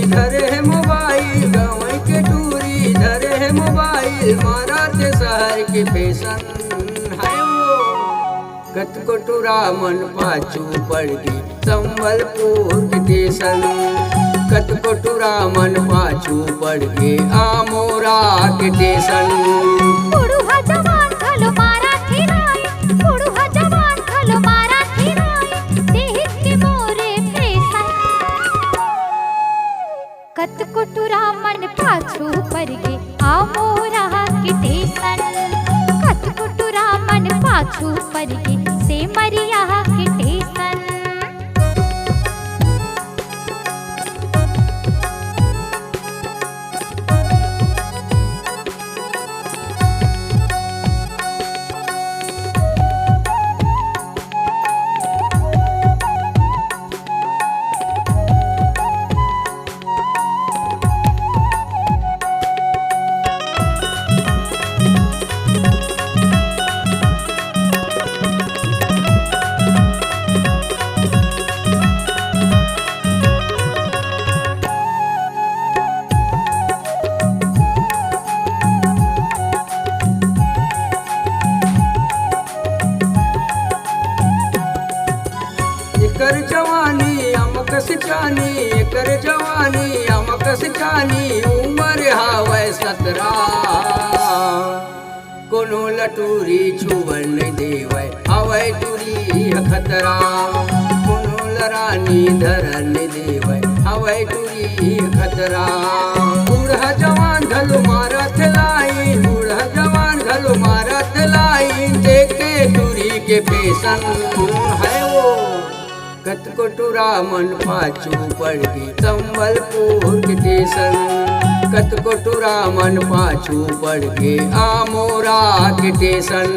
धरे है मोबाइल, गाँव के टूरी धरे है मोबाइल, मारा ते शहर के फैशन है वो। कत कोटुरा मन पाछू पड़ गई संबलपुर के स्टेशन, कत कोटुरा मन पाछू पड़ गए आमोरा के स्टेशन। बुढ़ा जवान खलो मारा थिराई, बुढ़ा जवान खलो मारा थिराई, देख के मोरे फैशन। कत कोटुरा मन पाछू पड़ गए आमोरा के स्टेशन, कत कोटुरा मन पाछू पड़ गए से मरिया के स्टेशन। एकर जवानी अमक सिचानी, एकर जवानी अमक सिचानी, उमर हावै 17। कोनो लटूरी छुवन नहीं देवै हवै टूरी खतरा, कोनो लरानी धरन नहीं देवै हवै टूरी खतरा। बूढ़ा जवान घलो मारत लाइन, बूढ़ा जवान घलो मारत लाइन, देखे टूरी के फैशन है वो। कत कोटुरा मन पाछू पड़ गई संबलपुर के स्टेशन, कत कोटुरा मन पाछू पड़ गए आमोरा के स्टेशन।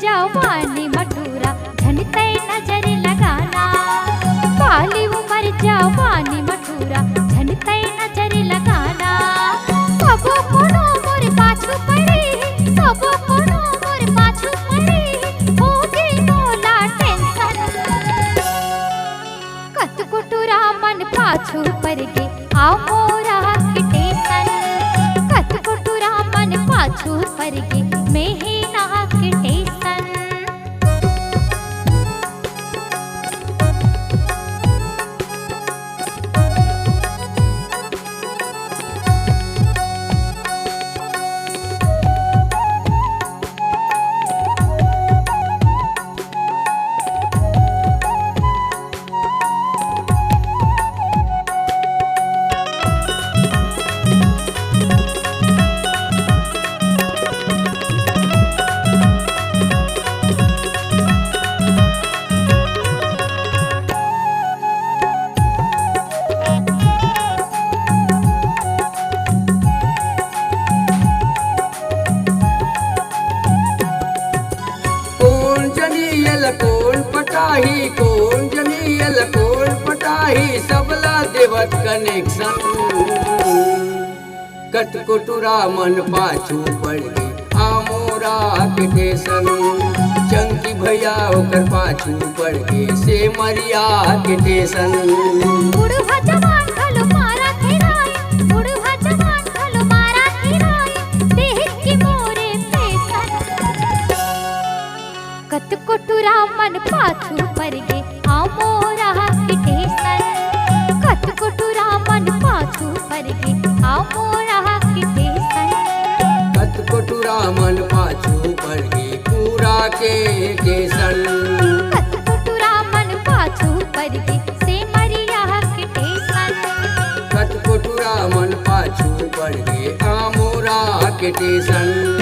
जवानी मटूरा झनते नजर लगाना, बाली उमर जवानी मटूरा झनते नजर लगाना। सबो कोनो मोर पाछू पड़ी, सबो कोनो मोर पाछू पड़ी, होगी मोला टेंशन। कत कोटुरा मन पाछू पड़ गे आमोरा के स्टेशन, कत कोटुरा मन पाछू पड़ गे मेहिना के स्टेशन। कौन पटाही, कौन जनियल कौन पटाही, सबला देवत कनेक्शन। कत कोटुरा मन पाछू पड़ गई आमोरा के स्टेशन, चंकी भैया होकर पाछू पड़ गए से मरिया के स्टेशन। बुढ़ा जवान घलो मारा थिराई, बुढ़ा जवान घलो मारा थिराई, देख के मोरे फैशन। कत कोटुरा मन पाछू पड़ गे आमोरा के स्टेशन, कत कोटुरा मन पाछू पड़ गे आमोरा के स्टेशन। कोटुरा मन पाछू पड़ गे पूरा के टेसन। कतकोटुरा मन पाछू पर गे सेमरिया के टेसन। कतकोटुरा मन पाछू पड़ गे आमोरा के टेसन।